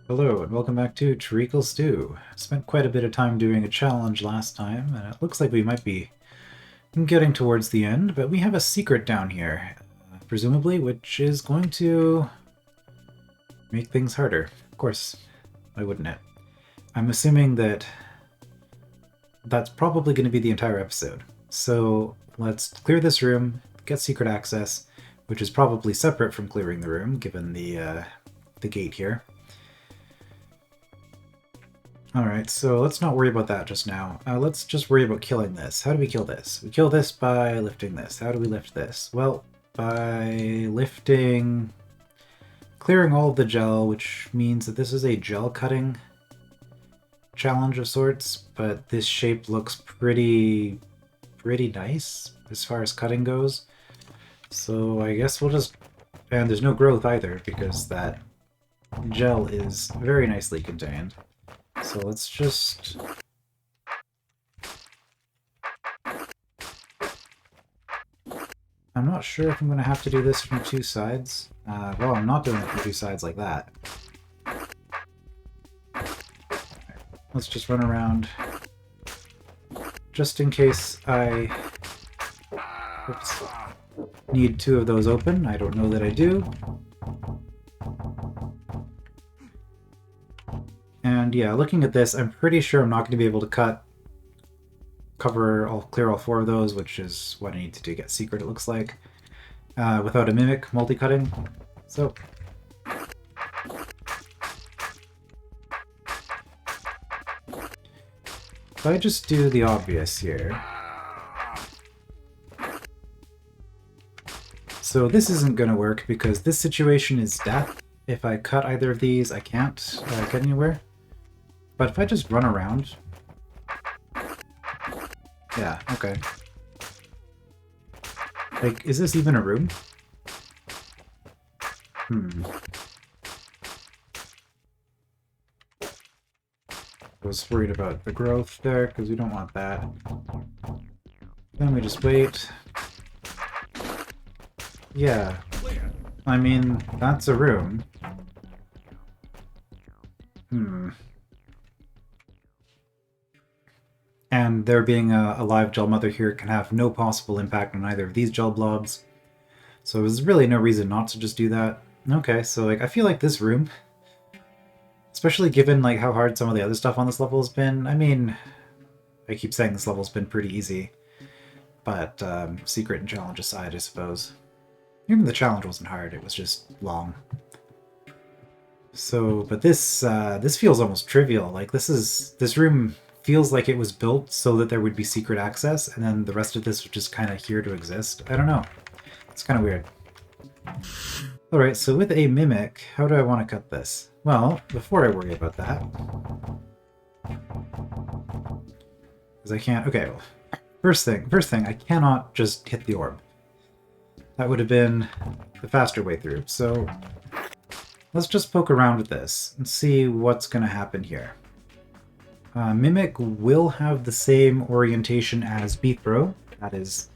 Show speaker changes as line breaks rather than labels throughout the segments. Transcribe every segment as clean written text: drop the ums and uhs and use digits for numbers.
Hello and welcome back to Treacle Stew. Spent quite a bit of time doing a challenge last time, and it looks like we might be getting towards the end, but we have a secret down here, presumably, which is going to make things harder. Of course, why wouldn't it? I'm assuming that that's probably going to be the entire episode. So let's clear this room, get secret access, which is probably separate from clearing the room, given the gate here. Alright, so let's not worry about that just now. Let's just worry about killing this. How do we kill this? We kill this by lifting this. How do we lift this? Well, by lifting... clearing all of the gel, which means that this is a gel cutting challenge of sorts, but this shape looks pretty nice as far as cutting goes. So I guess we'll just... and there's no growth either, because that gel is very nicely contained. So let's just... I'm not sure if I'm going to have to do this from two sides. Well, I'm not doing it from two sides like that. Let's just run around. Just in case I need two of those open. I don't know that I do. And yeah, looking at this, I'm pretty sure I'm not going to be able to clear all four of those, which is what I need to do to get secret, it looks like, without a mimic multi-cutting. So, if I just do the obvious here. So this isn't going to work because this situation is death. If I cut either of these, I can't get anywhere. But if I just run around... yeah, okay. Like, is this even a room? I was worried about the growth there, because we don't want that. Then we just wait. Yeah. I mean, that's a room. And there being a live gel mother here can have no possible impact on either of these gel blobs. So there's really no reason not to just do that. Okay, so like I feel like this room, especially given like how hard some of the other stuff on this level has been, I mean, I keep saying this level's been pretty easy, but secret and challenge aside, I suppose. Even the challenge wasn't hard, it was just long. So, but this feels almost trivial. Like this room feels like it was built so that there would be secret access, and then the rest of this was just kind of here to exist. I don't know. It's kind of weird. Alright, so with a mimic, how do I want to cut this? Well, before I worry about that... because I can't... okay, well, first thing, I cannot just hit the orb. That would have been the faster way through, so... let's just poke around with this and see what's going to happen here. Mimic will have the same orientation as Beathrow. That is,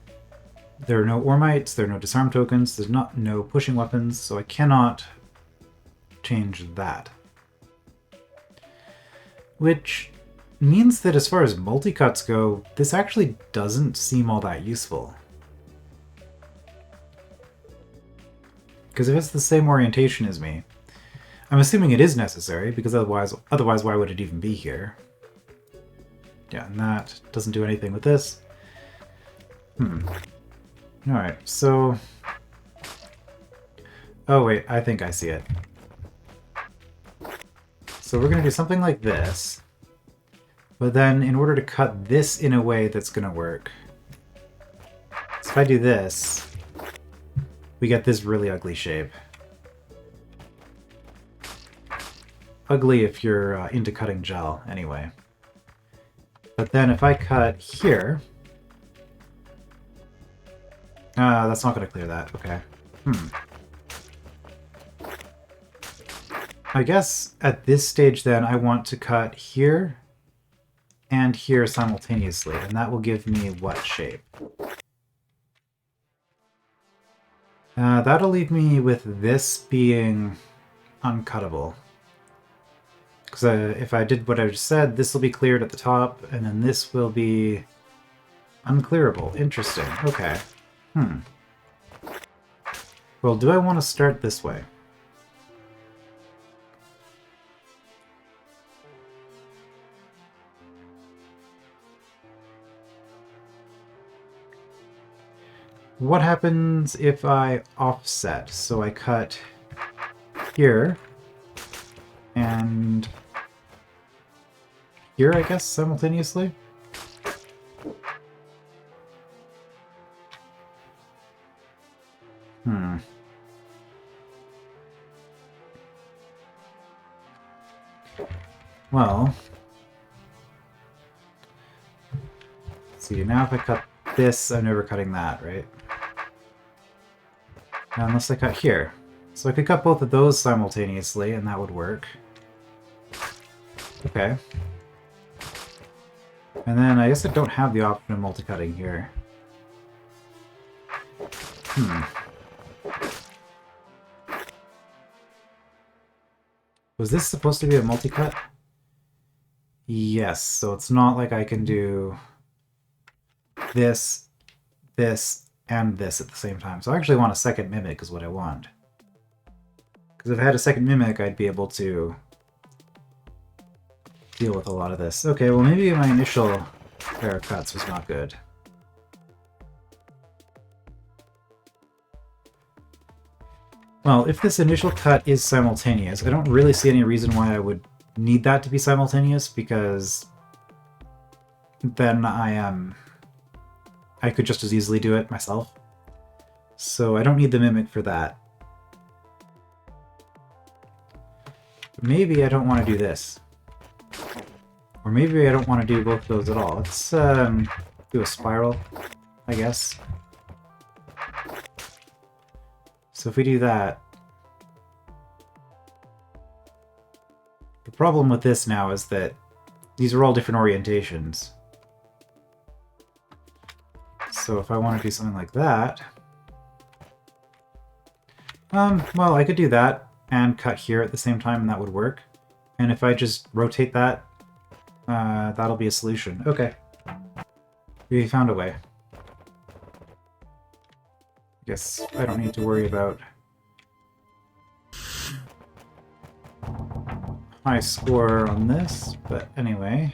there are no Ormites, there are no disarm tokens, there's no pushing weapons, so I cannot change that. Which means that as far as multi-cuts go, this actually doesn't seem all that useful. Because if it's the same orientation as me, I'm assuming it is necessary, because otherwise why would it even be here? Yeah, and that doesn't do anything with this. Alright, so... oh wait, I think I see it. So we're going to do something like this, but then in order to cut this in a way that's going to work, so if I do this, we get this really ugly shape. Ugly if you're into cutting gel, anyway. But then if I cut here... that's not going to clear that. Okay. I guess at this stage then I want to cut here and here simultaneously, and that will give me what shape? That'll leave me with this being uncuttable. Because if I did what I just said, this will be cleared at the top, and then this will be unclearable. Interesting. Okay. Well, do I want to start this way? What happens if I offset? So I cut here and here, I guess, simultaneously? Well, see, now if I cut this, I'm never cutting that, right? Now, unless I cut here. So I could cut both of those simultaneously, and that would work. Okay. And then I guess I don't have the option of multi-cutting here. Was this supposed to be a multi-cut? Yes, so it's not like I can do this, this, and this at the same time. So I actually want a second mimic is what I want. Because if I had a second mimic, I'd be able to deal with a lot of this. Okay, well maybe my initial pair of cuts was not good. Well, if this initial cut is simultaneous, I don't really see any reason why I would need that to be simultaneous, because then I could just as easily do it myself. So I don't need the mimic for that. Maybe I don't want to do this. Or maybe I don't want to do both of those at all. Let's do a spiral, I guess. So if we do that... The problem with this now is that these are all different orientations. So if I want to do something like that... well, I could do that and cut here at the same time, and that would work. And if I just rotate that, that'll be a solution. Okay. We found a way. Guess I don't need to worry about high score on this, but anyway.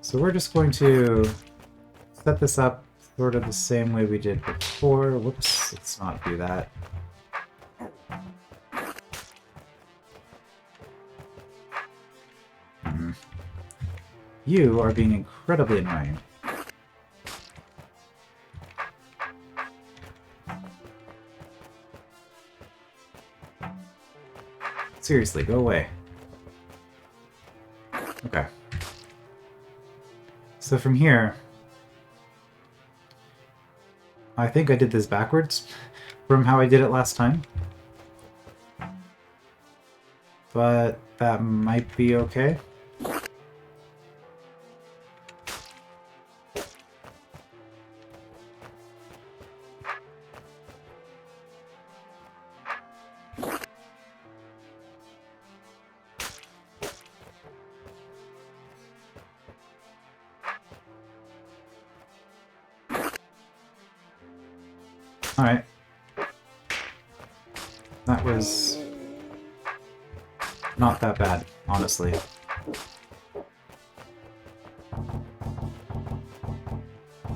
So we're just going to set this up sort of the same way we did before. Whoops, let's not do that. You are being incredibly annoying. Seriously, go away. Okay. So from here, I think I did this backwards from how I did it last time. But that might be okay. Alright. That was not that bad, honestly.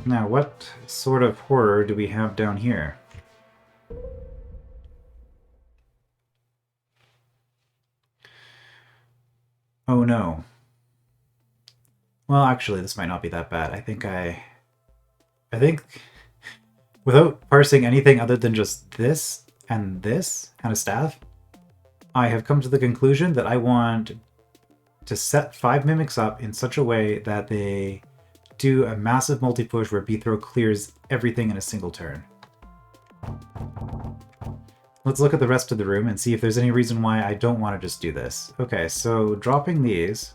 Now, what sort of horror do we have down here? Oh no. Well, actually, this might not be that bad. I think without parsing anything other than just this and a staff, I have come to the conclusion that I want to set 5 mimics up in such a way that they do a massive multi-push where B-throw clears everything in a single turn. Let's look at the rest of the room and see if there's any reason why I don't want to just do this. Okay, so dropping these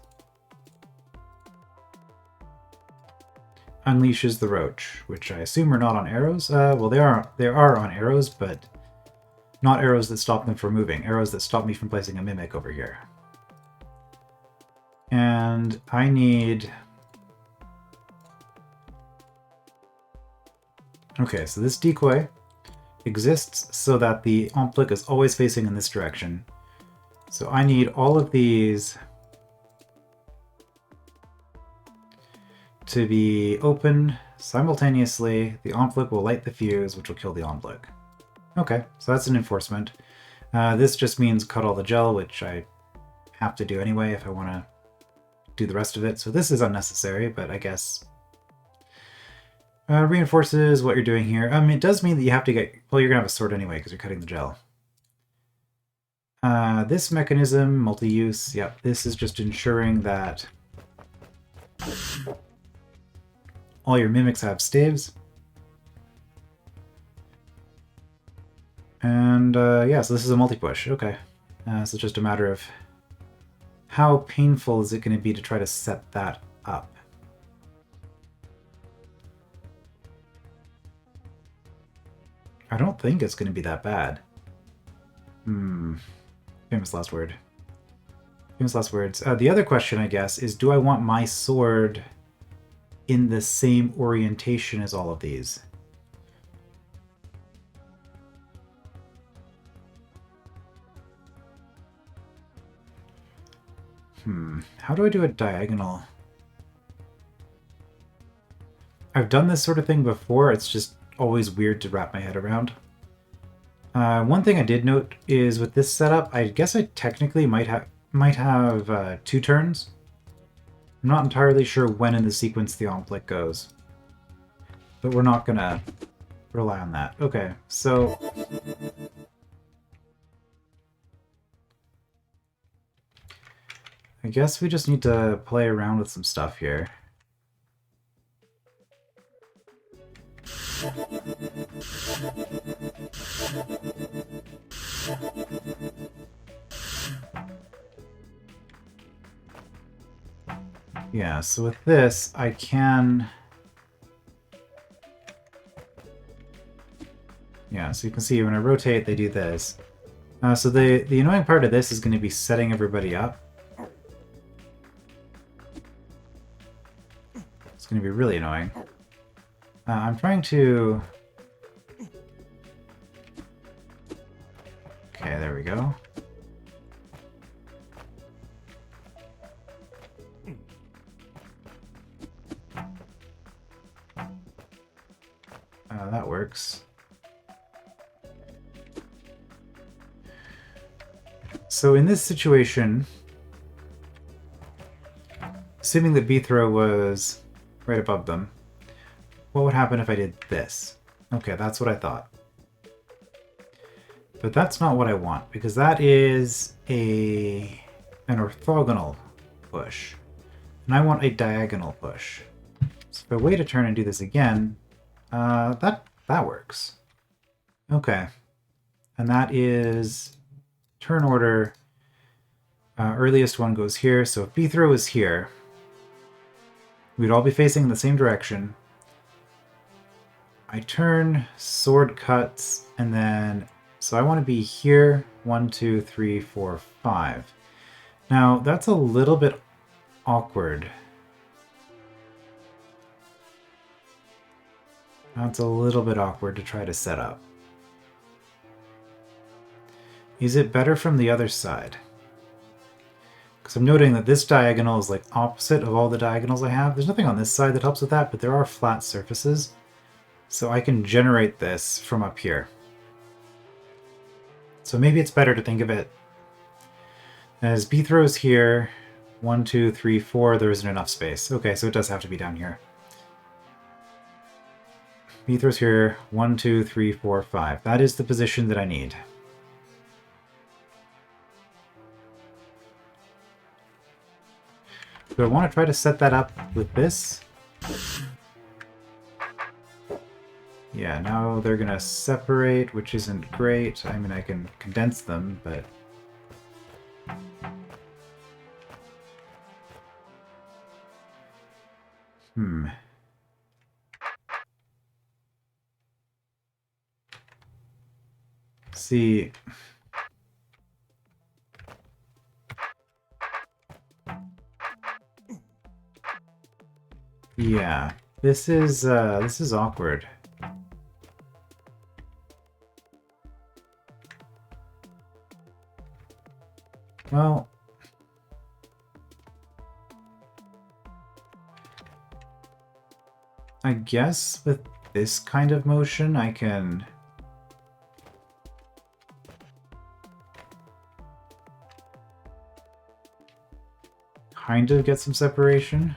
unleashes the roach, which I assume are not on arrows. Well, they are on arrows, but not arrows that stop them from moving. Arrows that stop me from placing a mimic over here. And I need... Okay, so this decoy exists so that the omplik is always facing in this direction. So I need all of these to be open simultaneously. The omplik will light the fuse, which will kill the omplik. Okay, so that's an enforcement. This just means cut all the gel, which I have to do anyway if I want to do the rest of it. So this is unnecessary, but I guess reinforces what you're doing here. It does mean that you have to get... Well, you're going to have a sword anyway because you're cutting the gel. This mechanism, multi-use, yep, this is just ensuring that all your mimics have staves. And yeah, so this is a multi-push. Okay. So it's just a matter of how painful is it going to be to try to set that up. I don't think it's going to be that bad. Famous last word. Famous last words. The other question, I guess, is do I want my sword in the same orientation as all of these? How do I do a diagonal? I've done this sort of thing before, it's just always weird to wrap my head around. One thing I did note is with this setup, I guess I technically might have 2 turns. I'm not entirely sure when in the sequence the omplik goes. But we're not gonna rely on that. Okay, so... I guess we just need to play around with some stuff here. Yeah, so with this, I can... Yeah, so you can see when I rotate, they do this. So the annoying part of this is going to be setting everybody up. It's going to be really annoying. I'm trying to... Okay, there we go. That works. So in this situation, assuming that B-throw was right above them, what would happen if I did this? Okay, that's what I thought. But that's not what I want, because that is an orthogonal push. And I want a diagonal push. So if I wait a turn and do this again, that works. Okay. And that is turn order. Earliest one goes here, so if B-throw is here, we'd all be facing in the same direction. I turn, sword cuts, and then... So I want to be here, 1, 2, 3, 4, 5. Now, that's a little bit awkward. That's a little bit awkward to try to set up. Is it better from the other side? Because I'm noting that this diagonal is like opposite of all the diagonals I have. There's nothing on this side that helps with that, but there are flat surfaces. So I can generate this from up here. So maybe it's better to think of it as B-throws here, 1, 2, 3, 4, there isn't enough space. Okay, so it does have to be down here. B-throws here, 1, 2, 3, 4, 5. That is the position that I need. Do I want to try to set that up with this? Yeah, now they're gonna separate, which isn't great. I mean, I can condense them, but... See... Yeah, this is awkward. Well, I guess with this kind of motion, I can kind of get some separation.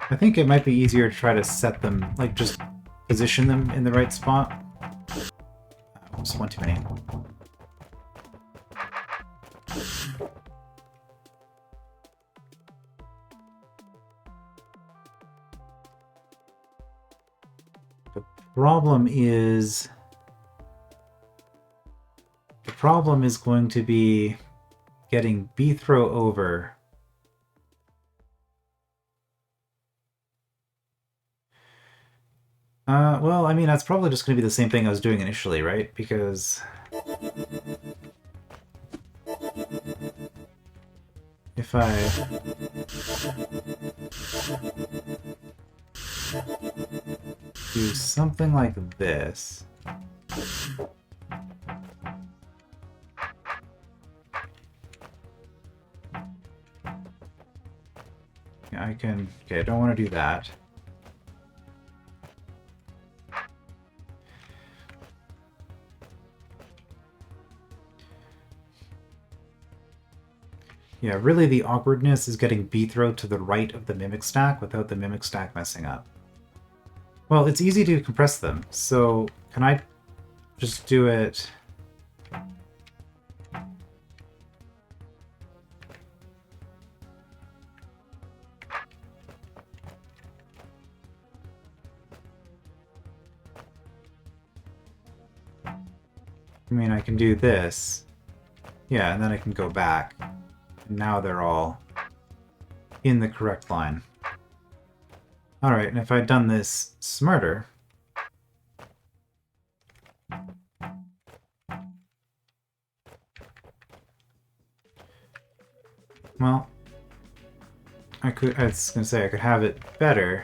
I think it might be easier to try to set them, like, just position them in the right spot. Just one too many. The problem is going to be getting B-throw over. Well, I mean, that's probably just going to be the same thing I was doing initially, right? Because if I do something like this, yeah, I can... Okay, I don't want to do that. Yeah, really the awkwardness is getting B-throw to the right of the Mimic stack without the Mimic stack messing up. Well, it's easy to compress them, so can I just do it... I mean, I can do this. Yeah, and then I can go back. And now they're all in the correct line. Alright, and if I'd done this smarter... Well, I was gonna say I could have it better.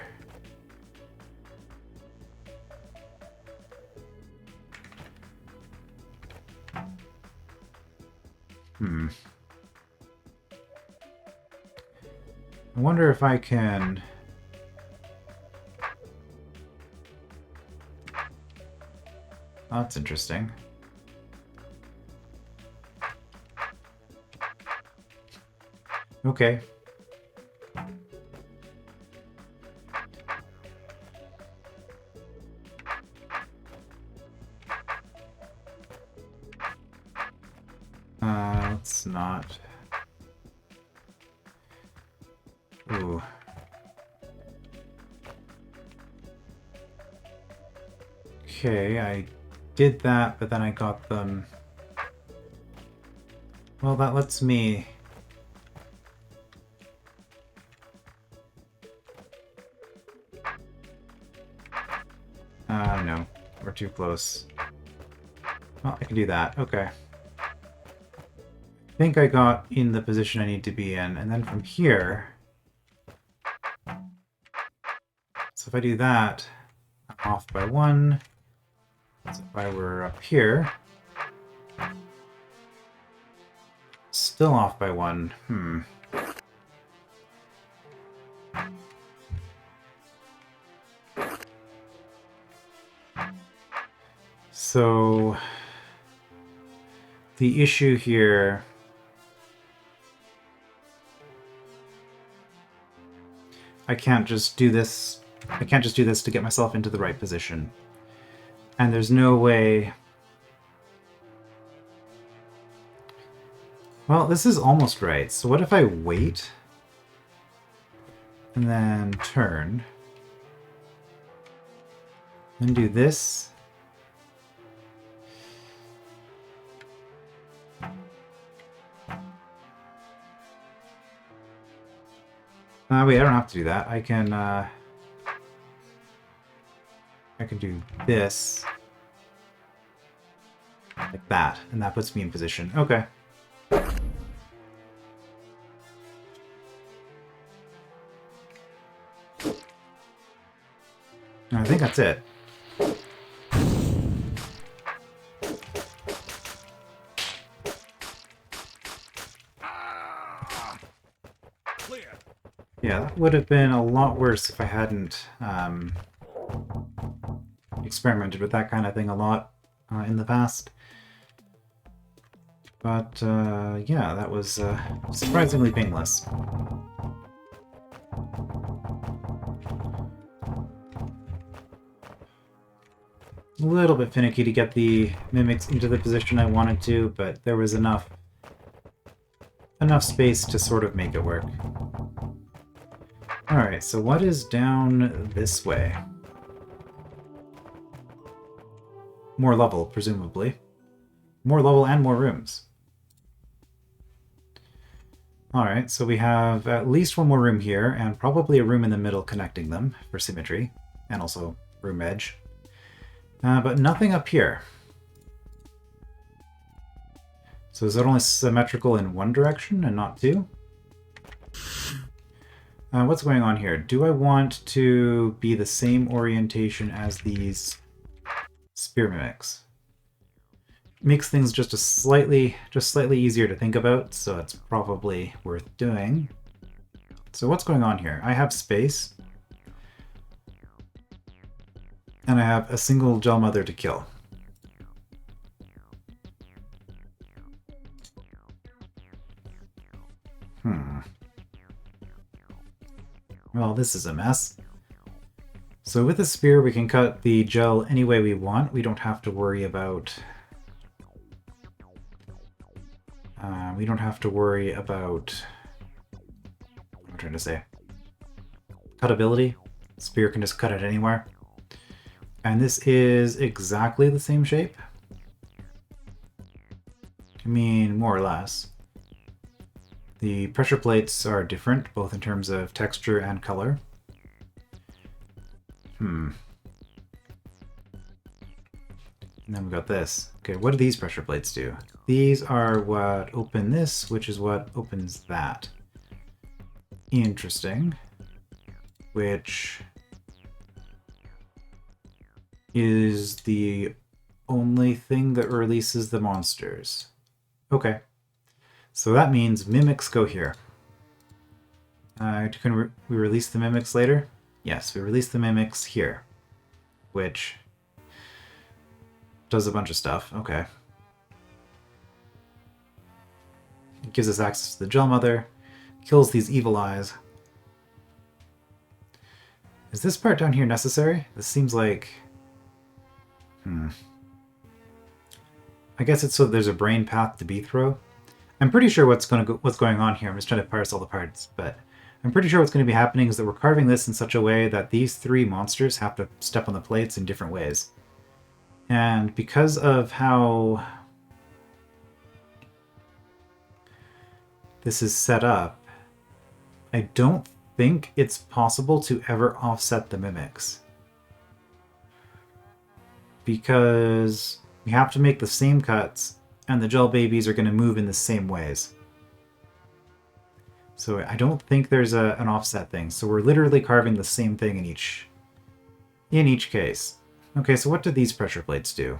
I wonder if I can... Oh, that's interesting. Okay. Let's not... Ooh. Okay, I did that, but then I got them... Well, that lets me... No. We're too close. Well, I can do that. Okay. I think I got in the position I need to be in, and then from here... So if I do that, I'm off by 1. So if I were up here... Still off by 1. So... The issue here... I can't just do this to get myself into the right position. And there's no way... Well, this is almost right. So what if I wait? And then turn. Then do this. Wait, I don't have to do that. I can do this like that, and that puts me in position. Okay. I think that's it. Yeah, that would have been a lot worse if I hadn't experimented with that kind of thing a lot in the past. But yeah, that was surprisingly painless. A little bit finicky to get the mimics into the position I wanted to, but there was enough space to sort of make it work. Alright, so what is down this way? More level, presumably. More level and more rooms. Alright, so we have at least one more room here, and probably a room in the middle connecting them for symmetry, and also room edge. But nothing up here. So is it only symmetrical in one direction and not two? What's going on here? Do I want to be the same orientation as these spear mimics? Makes things just slightly easier to think about, so it's probably worth doing. So what's going on here? I have space, and I have a single gel mother to kill. Well, this is a mess. So with a spear, we can cut the gel any way we want. We don't have to worry about... what I'm trying to say. Cutability. Spear can just cut it anywhere. And this is exactly the same shape. I mean, more or less. The pressure plates are different, both in terms of texture and color. And then we got this. Okay, what do these pressure plates do? These are what open this, which is what opens that. Interesting. Which is the only thing that releases the monsters. Okay. So that means mimics go here. Can we release the mimics later? Yes, we release the mimics here. Which does a bunch of stuff. Okay. It gives us access to the Gel Mother. Kills these evil eyes. Is this part down here necessary? This seems like... I guess it's so there's a brain path to be through. I'm pretty sure what's going on here. I'm just trying to parse all the parts, but I'm pretty sure what's going to be happening is that we're carving this in such a way that these three monsters have to step on the plates in different ways. And because of how this is set up, I don't think it's possible to ever offset the mimics. Because we have to make the same cuts, and the gel babies are going to move in the same ways. So I don't think there's an offset thing. So we're literally carving the same thing in each case. Okay, so what do these pressure plates do?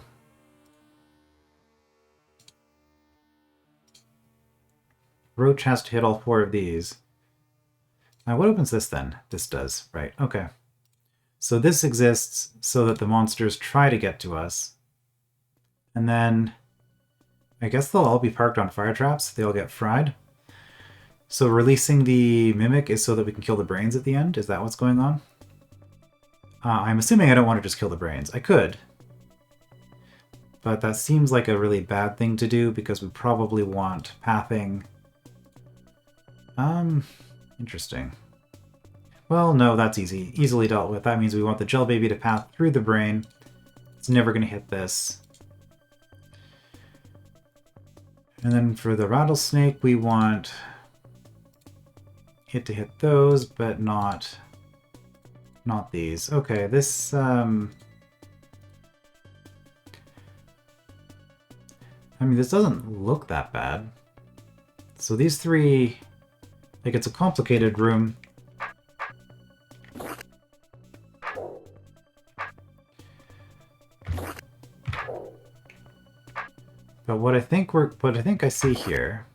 Roach has to hit all four of these. Now what opens this then? This does, right, okay. So this exists so that the monsters try to get to us. And then I guess they'll all be parked on fire traps. They all get fried. So releasing the mimic is so that we can kill the brains at the end? Is that what's going on? I'm assuming I don't want to just kill the brains. I could. But that seems like a really bad thing to do because we probably want pathing. Interesting. Well, no, that's easily dealt with. That means we want the gel baby to path through the brain. It's never going to hit this. And then for the rattlesnake, we want hit to hit those, but not these. Okay, this I mean, this doesn't look that bad. So these three, like, it's a complicated room. But what I think I see here.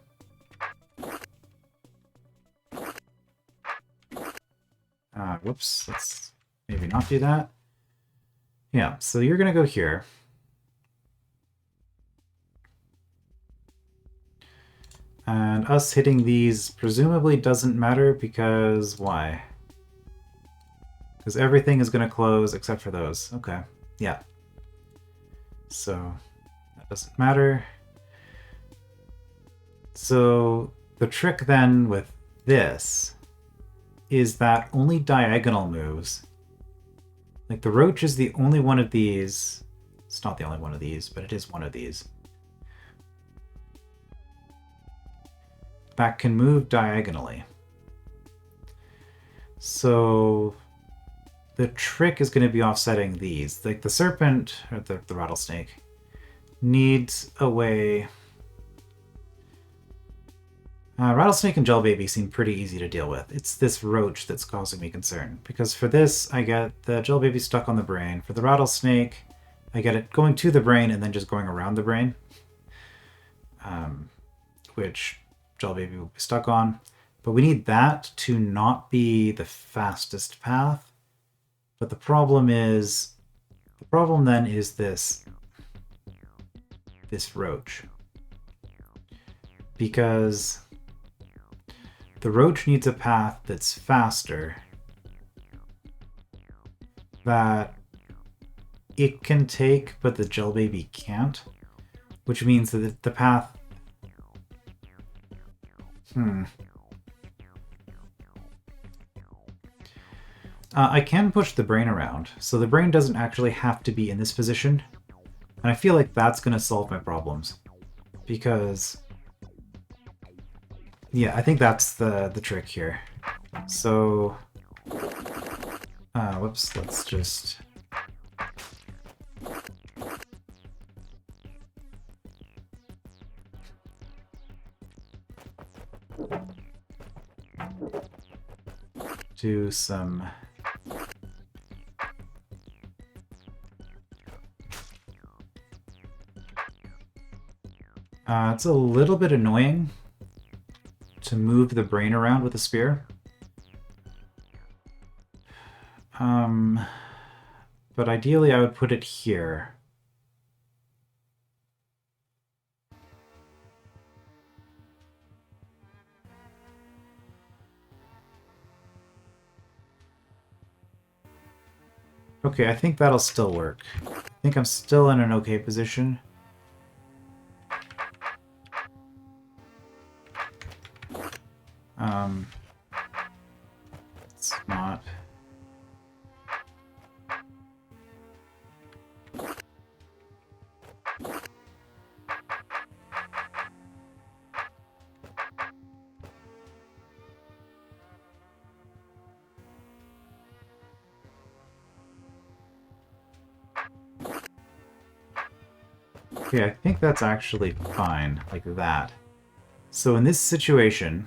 Whoops, let's maybe not do that. Yeah, so you're gonna go here. And us hitting these presumably doesn't matter because why? Because everything is gonna close except for those. Okay, yeah. So that doesn't matter. So the trick then with this is that only diagonal moves. Like the roach is the only one of these. It's not the only one of these, but it is one of these. That can move diagonally. So the trick is going to be offsetting these. Like the serpent, or the rattlesnake, needs a way. Rattlesnake and Jellbaby seem pretty easy to deal with. It's this roach that's causing me concern. Because for this, I get the Jellbaby stuck on the brain. For the rattlesnake, I get it going to the brain and then just going around the brain. Which Jellbaby will be stuck on. But we need that to not be the fastest path. But the problem then is this roach. Because the roach needs a path that's faster, that it can take, but the Jellbaby can't, which means that the path... I can push the brain around, so the brain doesn't actually have to be in this position, and I feel like that's going to solve my problems, because... Yeah, I think that's the trick here. So, whoops, let's just... do some... it's a little bit annoying to move the brain around with a spear. But ideally I would put it here. Okay, I think that'll still work. I think I'm still in an okay position. It's not... Okay, I think that's actually fine, like that. So in this situation,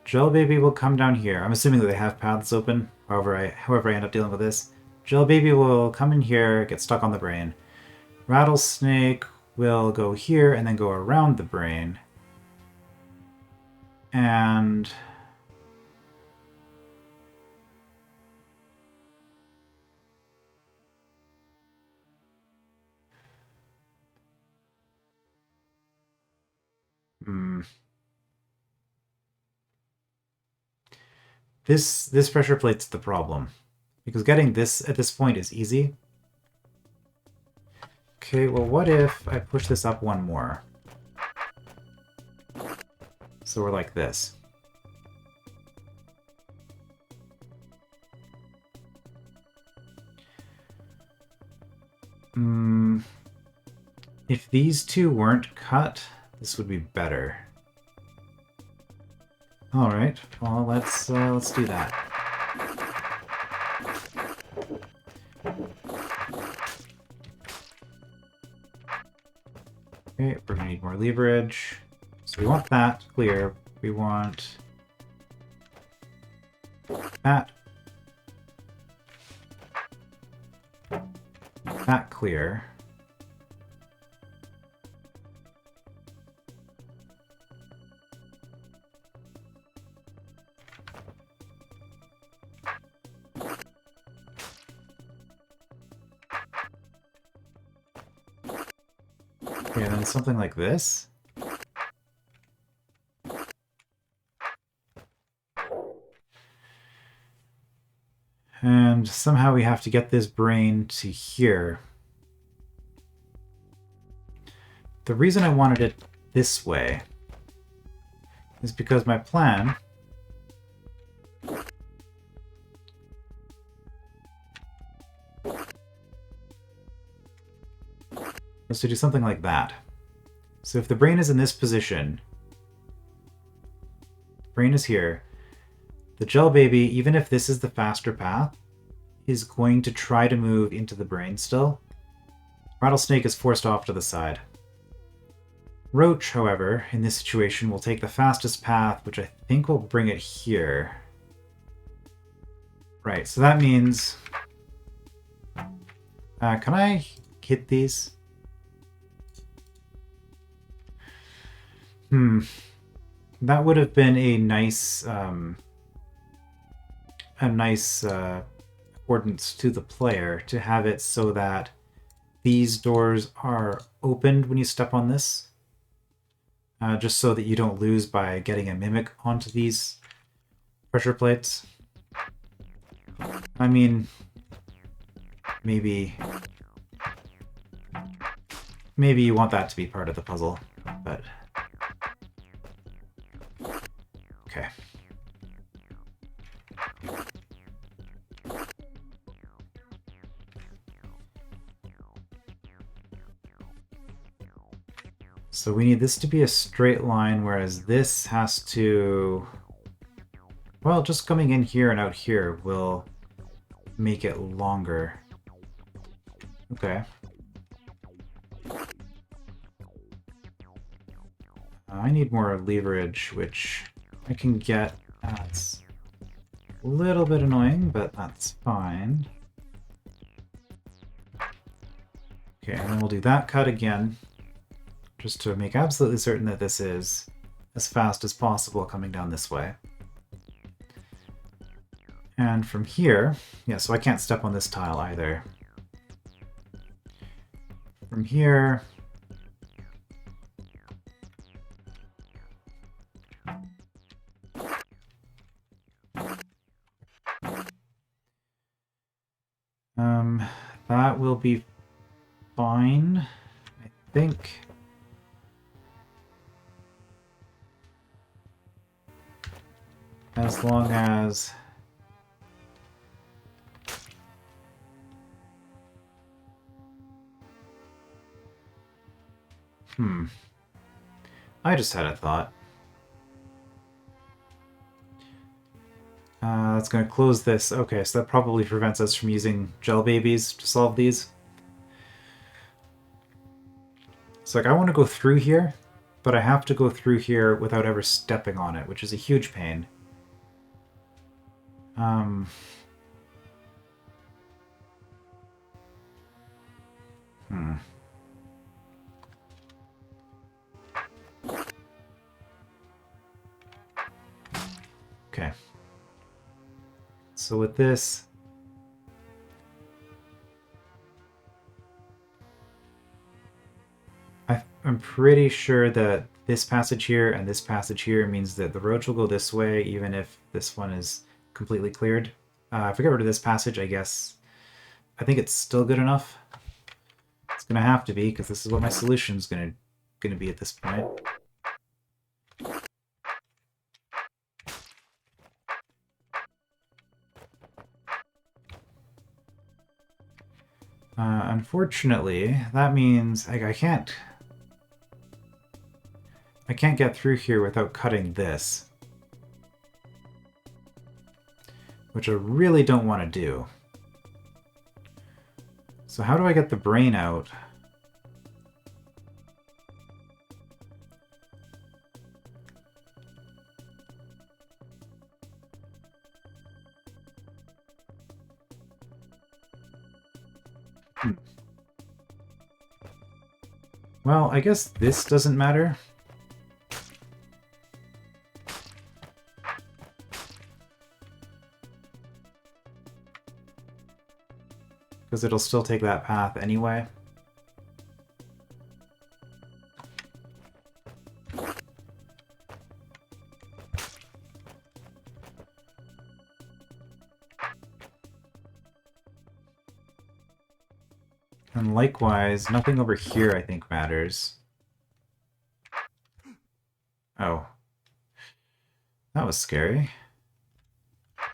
Jellbaby will come down here. I'm assuming that they have paths open, however I end up dealing with this. Jellbaby will come in here, get stuck on the brain. Rattlesnake will go here and then go around the brain. And... This pressure plate's the problem. Because getting this at this point is easy. Okay, well what if I push this up one more? So we're like this. If these two weren't cut, this would be better. All right. Well, let's do that. Okay, we're gonna need more leverage. So we want that clear. We want that. That clear. Okay, and then something like this. And somehow we have to get this brain to here. The reason I wanted it this way is because my plan was to do something like that. So if the brain is in this position, brain is here, the gel baby, even if this is the faster path, is going to try to move into the brain still. Rattlesnake is forced off to the side. Roach, however, in this situation will take the fastest path, which I think will bring it here. Right, so that means... can I hit these? That would have been a nice accordance to the player to have it so that these doors are opened when you step on this, just so that you don't lose by getting a mimic onto these pressure plates. I mean, maybe you want that to be part of the puzzle, but okay. So we need this to be a straight line, whereas this has to... Well, just coming in here and out here will make it longer. Okay. I need more leverage, which I can get. That's a little bit annoying, but that's fine. Okay, and then we'll do that cut again, just to make absolutely certain that this is as fast as possible coming down this way. And from here, yeah, so I can't step on this tile either. From here, that will be fine, I think. As long as... I just had a thought. That's going to close this. Okay, so that probably prevents us from using gel babies to solve these. So like, I want to go through here, but I have to go through here without ever stepping on it, which is a huge pain. Okay. So with this, I'm pretty sure that this passage here and this passage here means that the roach will go this way, even if this one is completely cleared. If I get rid of this passage, I guess, I think it's still good enough. It's gonna have to be, because this is what my solution's gonna be at this point. Unfortunately, that means I can't get through here without cutting this. which I really don't want to do. So how do I get the brain out? Well, I guess this doesn't matter. Because it'll still take that path anyway. And likewise, nothing over here I think matters. Oh. That was scary.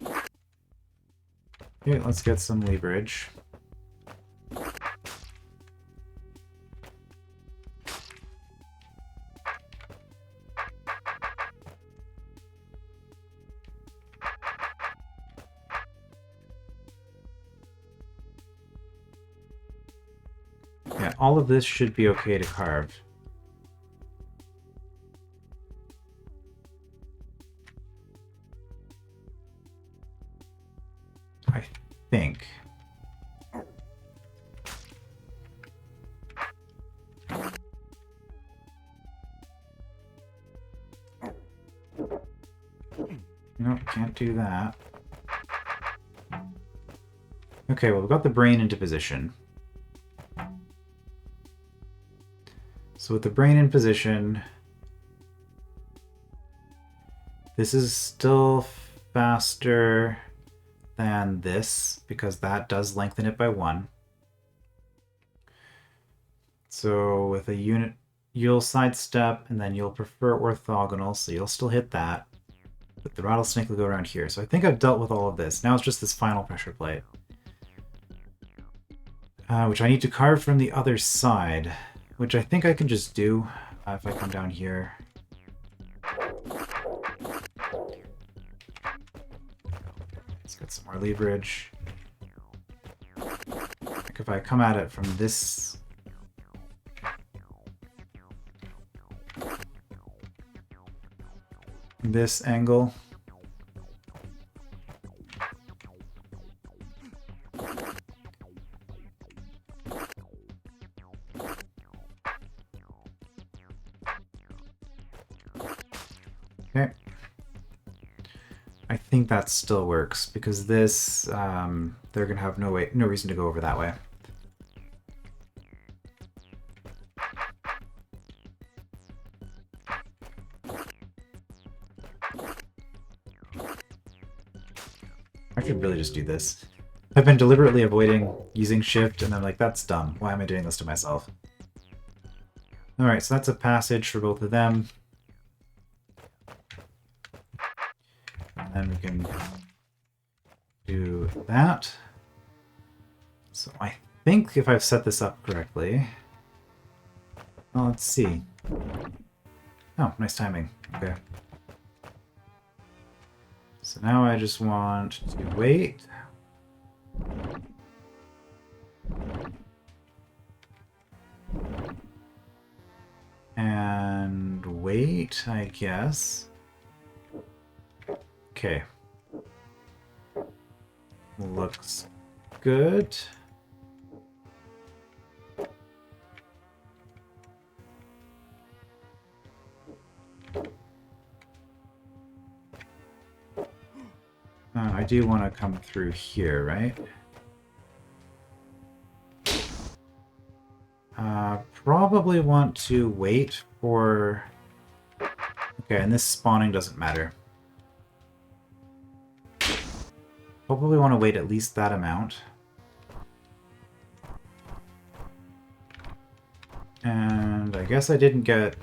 Okay, let's get some leverage. Yeah, all of this should be okay to carve. I think. Nope, can't do that. Okay, well, we've got the brain into position. So with the brain in position, this is still faster than this, because that does lengthen it by 1. So with a unit, you'll sidestep, and then you'll prefer orthogonal, so you'll still hit that. But the rattlesnake will go around here. So I think I've dealt with all of this. Now it's just this final pressure plate. Which I need to carve from the other side, which I think I can just do if I come down here. Let's get some more leverage. Like if I come at it from this... this angle. Okay. I think that still works because this, they're gonna have no reason to go over that way. I could really just do this. I've been deliberately avoiding using shift, and I'm like, that's dumb. Why am I doing this to myself? Alright, so that's a passage for both of them. And then we can do that. So I think if I've set this up correctly... Well, let's see. Oh, nice timing. Okay. So now I just want to wait. And wait, I guess. Okay. Looks good. I do want to come through here, right? Probably want to wait for... Okay, and this spawning doesn't matter. Probably want to wait at least that amount. And I guess I didn't get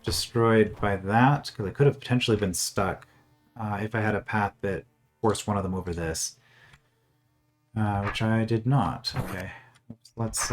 destroyed by that, because I could have potentially been stuck if I had a path that forced one of them over this. Which I did not. Okay. Let's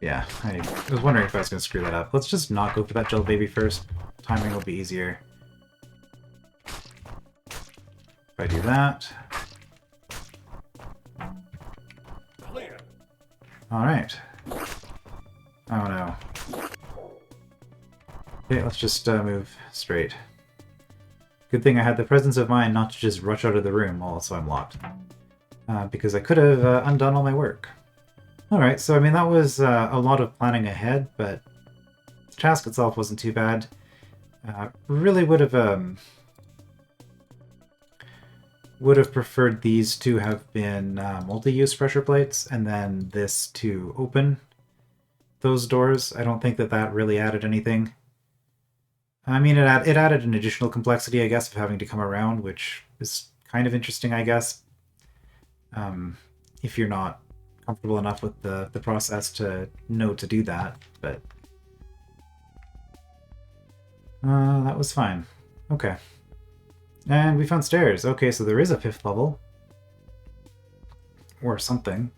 Yeah, I was wondering if I was going to screw that up. Let's just not go for that gel baby first. Timing will be easier. If I do that. Alright. Oh no. Okay, let's just move straight. Good thing I had the presence of mind not to just rush out of the room, also I'm locked. Because I could have undone all my work. Alright, so I mean that was a lot of planning ahead, but the task itself wasn't too bad. Really would have preferred these to have been multi-use pressure plates, and then this to open those doors. I don't think that that really added anything. I mean, it added an additional complexity, I guess, of having to come around, which is kind of interesting, I guess. If you're not comfortable enough with the process to know to do that, but that was fine. Okay. And we found stairs. Okay, so there is a 5th level. Or something.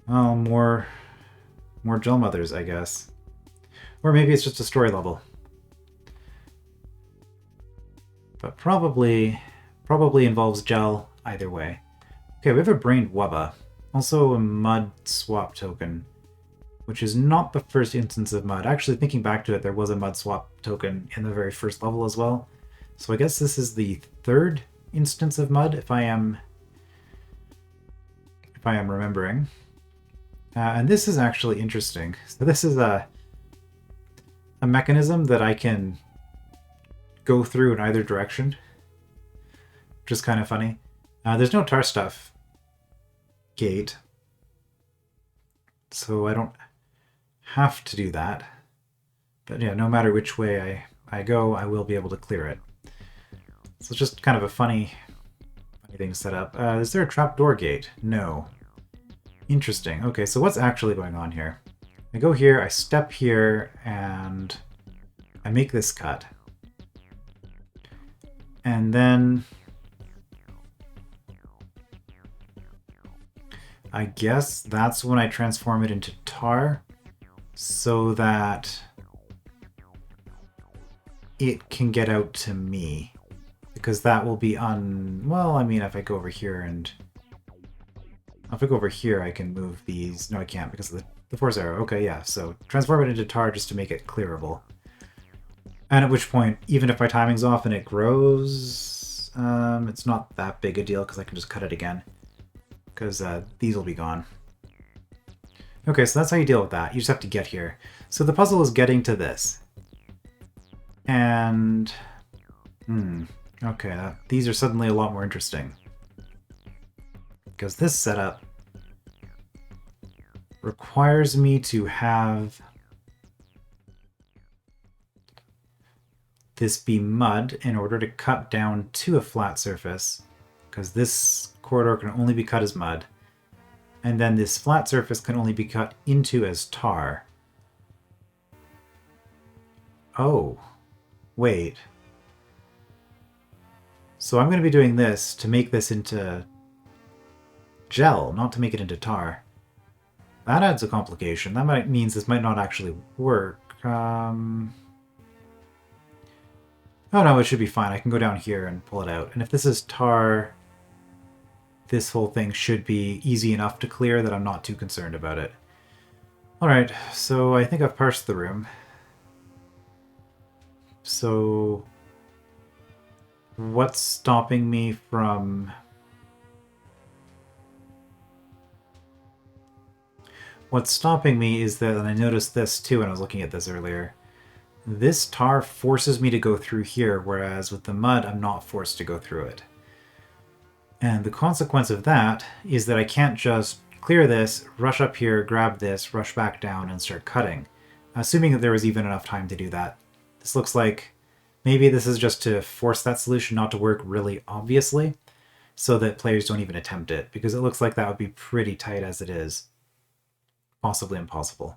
Oh, more gel mothers, I guess. Or maybe it's just a story level. But probably involves gel either way. Okay, we have a brained wubba. Also a mud swap token, which is not the first instance of mud. Actually, thinking back to it, there was a mud swap token in the very first level as well. So I guess this is the 3rd instance of mud, if I am remembering. And this is actually interesting. So this is a mechanism that I can go through in either direction, which is kind of funny. There's no tar stuff gate, so I don't have to do that. But yeah, no matter which way I go, I will be able to clear it. So it's just kind of a funny thing to set up. Is there a trapdoor gate? No. Interesting. Okay, so what's actually going on here? I go here, I step here, and I make this cut. And then I guess that's when I transform it into tar, so that it can get out to me. Because that will be well, I mean, if I go over here and... If I go over here, I can move these. No, I can't because of the force arrow. Okay, yeah, so transform it into tar just to make it clearable. And at which point, even if my timing's off and it grows, it's not that big a deal because I can just cut it again. Because these will be gone. Okay, so that's how you deal with that. You just have to get here. So the puzzle is getting to this. And... okay, these are suddenly a lot more interesting. Because this setup requires me to have this be mud in order to cut down to a flat surface, because this corridor can only be cut as mud, and then this flat surface can only be cut into as tar. Oh, wait. So I'm going to be doing this to make this into gel, not to make it into tar. That adds a complication. That means this might not actually work. Oh no, it should be fine. I can go down here and pull it out. And if this is tar, this whole thing should be easy enough to clear that I'm not too concerned about it. Alright, so I think I've parsed the room. So what's stopping me from... What's stopping me is that, and I noticed this too when I was looking at this earlier, this tar forces me to go through here, whereas with the mud, I'm not forced to go through it. And the consequence of that is that I can't just clear this, rush up here, grab this, rush back down, and start cutting. Assuming that there was even enough time to do that. This looks like maybe this is just to force that solution not to work really obviously, so that players don't even attempt it, because it looks like that would be pretty tight as it is. Possibly impossible.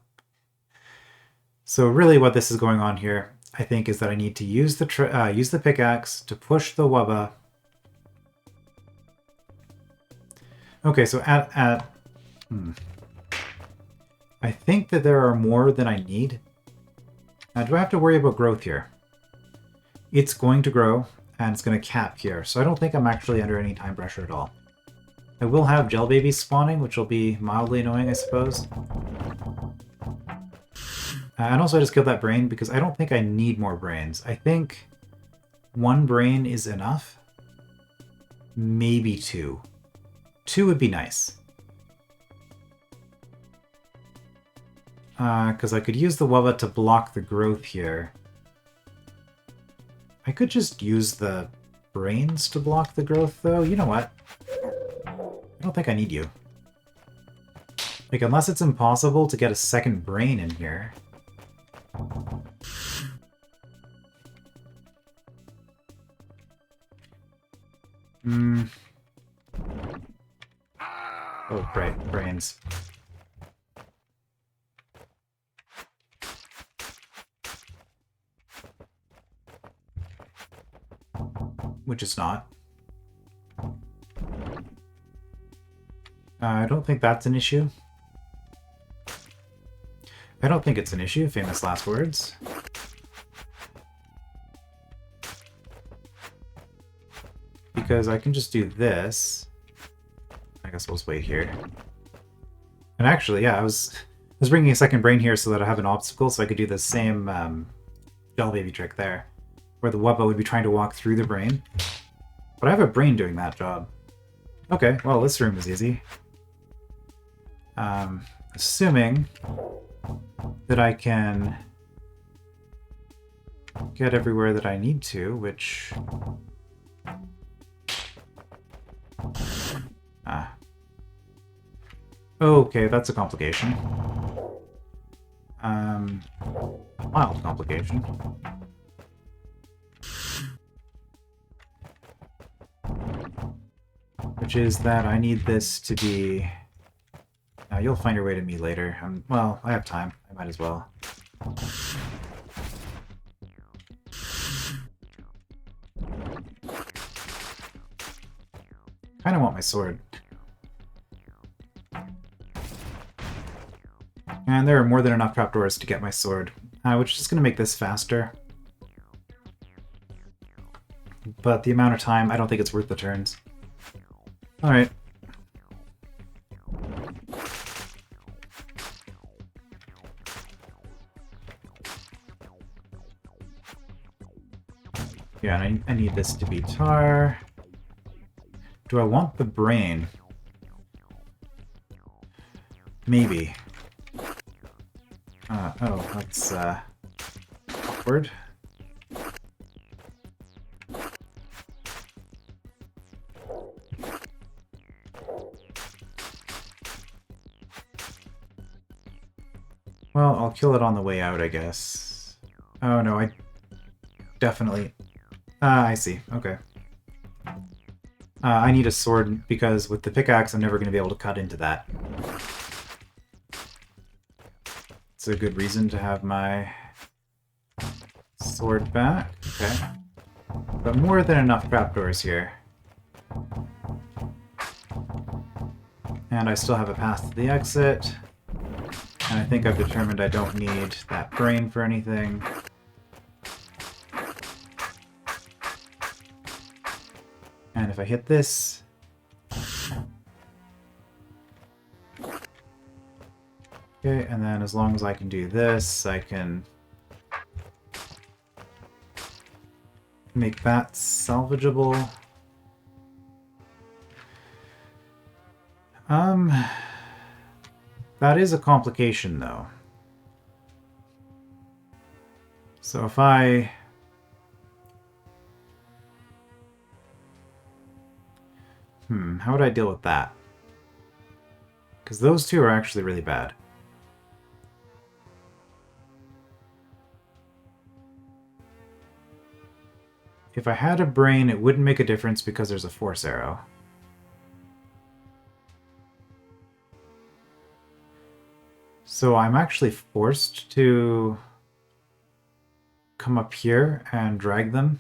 So really what this is going on here, I think, is that I need to use the pickaxe to push the wubba. Okay, so I think that there are more than I need. Do I have to worry about growth here? It's going to grow, and it's going to cap here, so I don't think I'm actually under any time pressure at all. I will have gel babies spawning, which will be mildly annoying, I suppose. And also I just killed that brain because I don't think I need more brains. I think one brain is enough. Maybe two. Two would be nice. Because I could use the Wubba to block the growth here. I could just use the brains to block the growth, though. You know what? I don't think I need you. Like, unless it's impossible to get a second brain in here. Oh, right, brains. Which it's not. I don't think that's an issue. I don't think it's an issue, famous last words. Because I can just do this. I guess we'll just wait here. And actually, yeah, I was bringing a second brain here so that I have an obstacle so I could do the same gel baby trick there. Where the Wubba would be trying to walk through the brain. But I have a brain doing that job. Okay, well, this room is easy. Assuming that I can get everywhere that I need to, which... Okay, that's a complication. Mild complication. Which is that I need this to be... you'll find your way to me later. Well, I have time. I might as well. Kinda want my sword. And there are more than enough trapdoors to get my sword, which is going to make this faster. But the amount of time, I don't think it's worth the turns. Alright. Yeah, and I need this to be tar. Do I want the brain? Maybe. Oh, that's, awkward. Well, I'll kill it on the way out, I guess. Oh no, I definitely... I see. Okay. I need a sword because with the pickaxe I'm never going to be able to cut into that. It's a good reason to have my sword back. Okay. But more than enough trapdoors here. And I still have a path to the exit. And I think I've determined I don't need that brain for anything. And if I hit this... Okay, and then as long as I can do this, I can make that salvageable. That is a complication, though. So if I... how would I deal with that? Because those two are actually really bad. If I had a brain, it wouldn't make a difference because there's a force arrow. So I'm actually forced to come up here and drag them.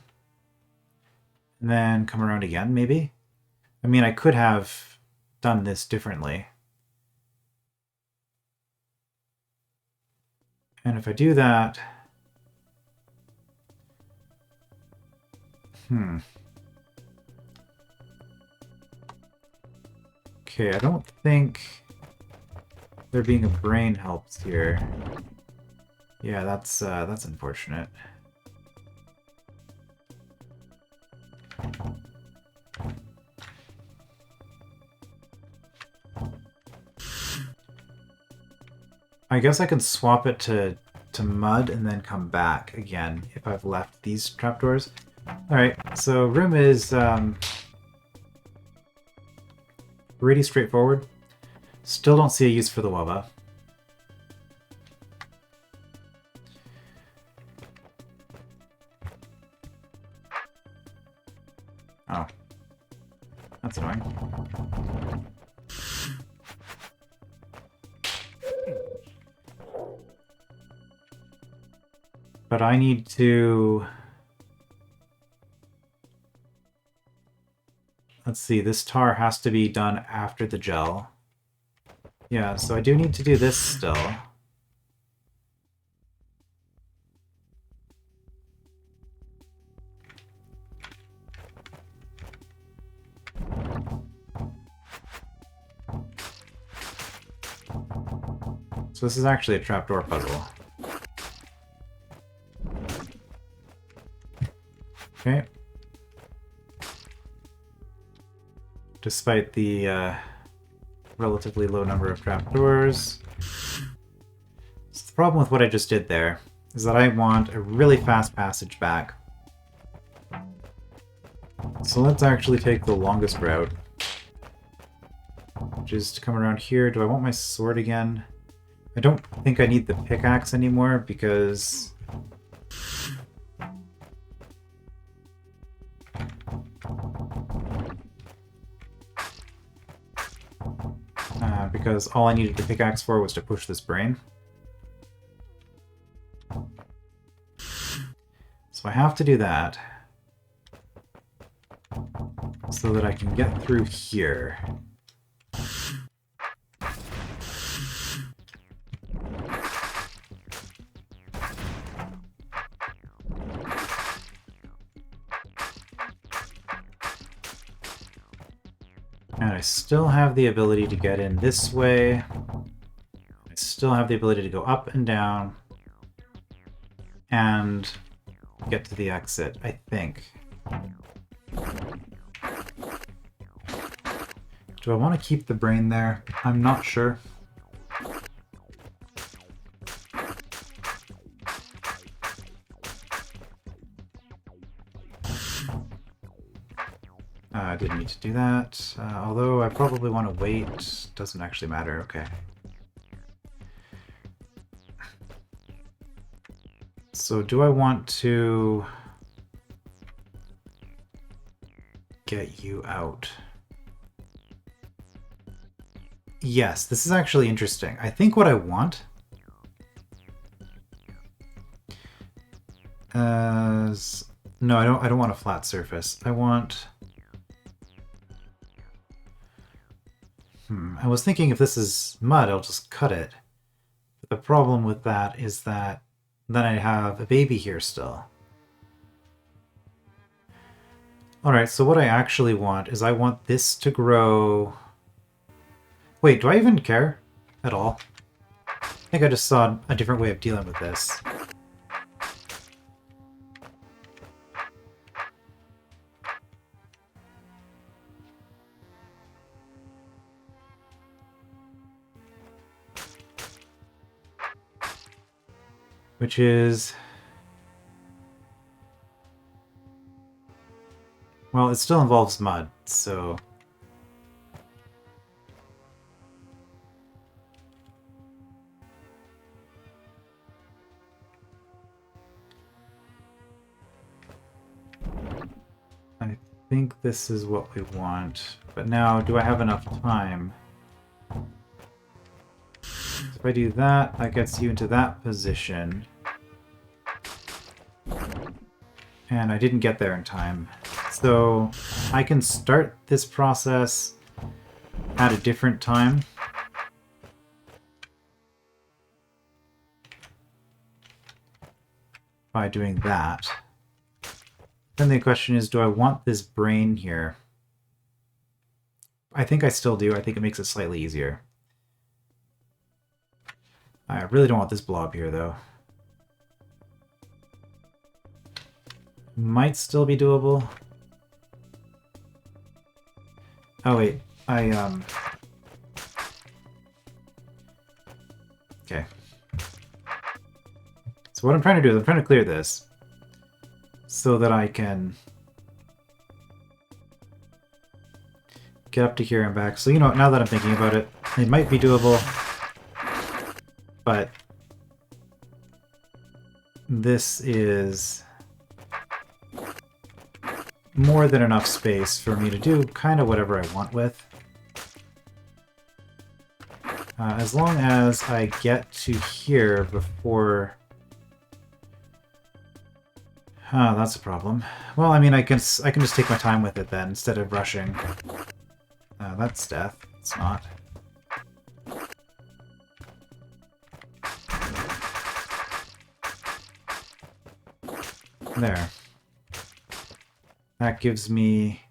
And then come around again, maybe? I mean, I could have done this differently. And if I do that... Okay, I don't think there being a brain helps here. Yeah, that's unfortunate. I guess I can swap it to mud and then come back again if I've left these trapdoors. Alright, so room is pretty straightforward. Still don't see a use for the Wubba. Oh. That's annoying. But I need to... Let's see, this tar has to be done after the gel. Yeah, so I do need to do this still. So this is actually a trapdoor puzzle. Okay. Despite the relatively low number of trapdoors. So the problem with what I just did there is that I want a really fast passage back. So let's actually take the longest route, which is to come around here. Do I want my sword again? I don't think I need the pickaxe anymore because... because all I needed the pickaxe for was to push this brain. So I have to do that so that I can get through here. And I still have the ability to get in this way. I still have the ability to go up and down and get to the exit, I think. Do I want to keep the brain there? I'm not sure. I didn't need to do that, although I probably want to wait. Doesn't actually matter, okay. So do I want to get you out? Yes, this is actually interesting. I think what I want is... No, I don't want a flat surface. I want... I was thinking if this is mud, I'll just cut it. But the problem with that is that then I have a baby here still. Alright, so what I actually want is I want this to grow... Wait, do I even care at all? I think I just saw a different way of dealing with this. Which is... Well, it still involves mud, so... I think this is what we want. But now, do I have enough time? If I do that, that gets you into that position. And I didn't get there in time. So I can start this process at a different time. by doing that. Then the question is, do I want this brain here? I think I still do. I think it makes it slightly easier. I really don't want this blob here, though. Might still be doable. Oh, wait. Okay. So what I'm trying to do is I'm trying to clear this so that I can get up to here and back. So, you know, now that I'm thinking about it, it might be doable, but this is more than enough space for me to do kind of whatever I want with. As long as I get to here before... Oh, that's a problem. Well, I mean, I can just take my time with it then, instead of rushing. That's death. It's not. There. That gives me...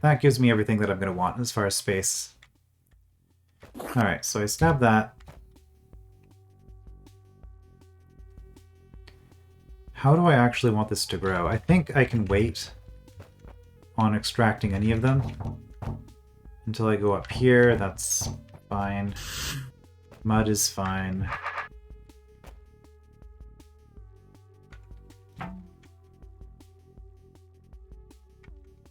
That gives me everything that I'm going to want as far as space. Alright, so I stab that. How do I actually want this to grow? I think I can wait on extracting any of them until I go up here. That's fine. Mud is fine.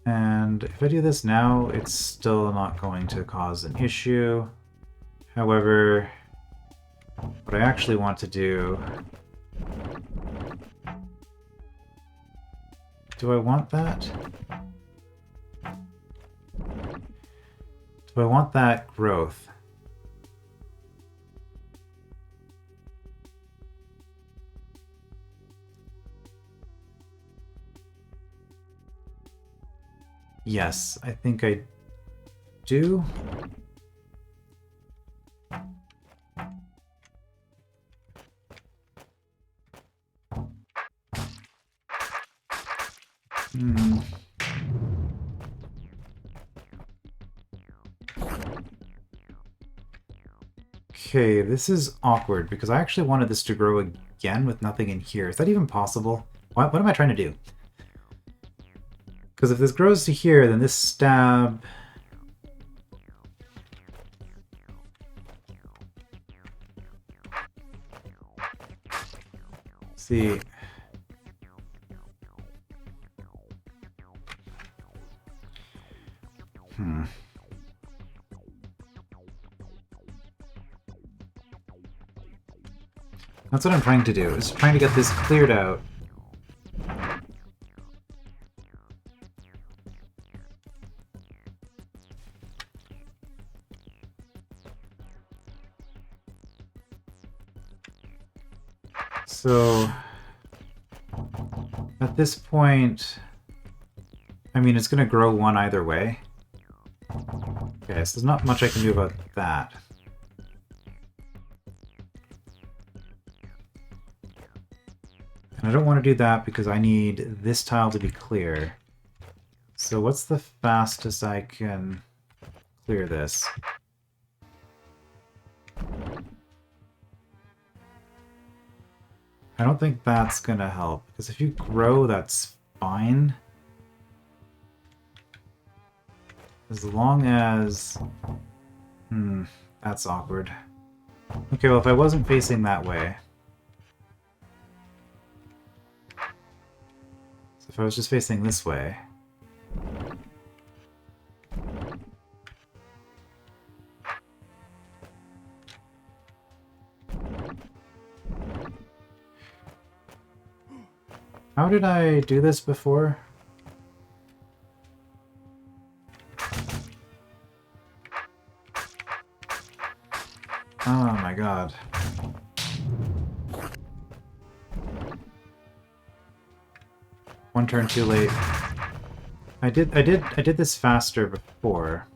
And if I do this now, it's still not going to cause an issue. However, what I actually want to do... Do I want that? Do I want that growth? Yes, I think I do. Okay, this is awkward because I actually wanted this to grow again with nothing in here. Is that even possible? What am I trying to do? Because if this grows to here, then this stab... See... That's what I'm trying to do, is trying to get this cleared out. So, at this point, I mean, it's going to grow one either way. Okay, so there's not much I can do about that. And I don't want to do that because I need this tile to be clear. So what's the fastest I can clear this? I don't think that's going to help, because if you grow, that's fine. As long as... that's awkward. Okay, well, if I wasn't facing that way... So if I was just facing this way... How did I do this before? Oh my god. One turn too late. I did this faster before.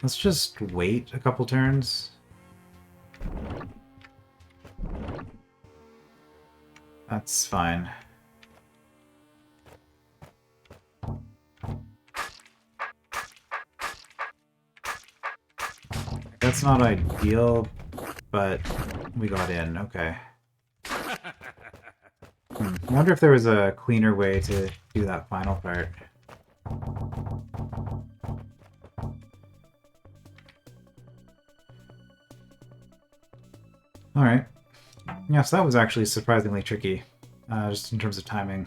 Let's just wait a couple turns. That's fine. That's not ideal, but we got in. Okay. I wonder if there was a cleaner way to do that final part. Alright. Yeah, so that was actually surprisingly tricky, just in terms of timing.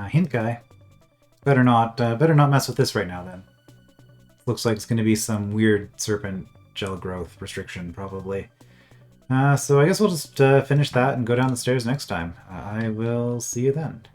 Hint guy. Better not mess with this right now, then. Looks like it's going to be some weird serpent gel growth restriction, probably. So I guess we'll just finish that and go down the stairs next time. I will see you then.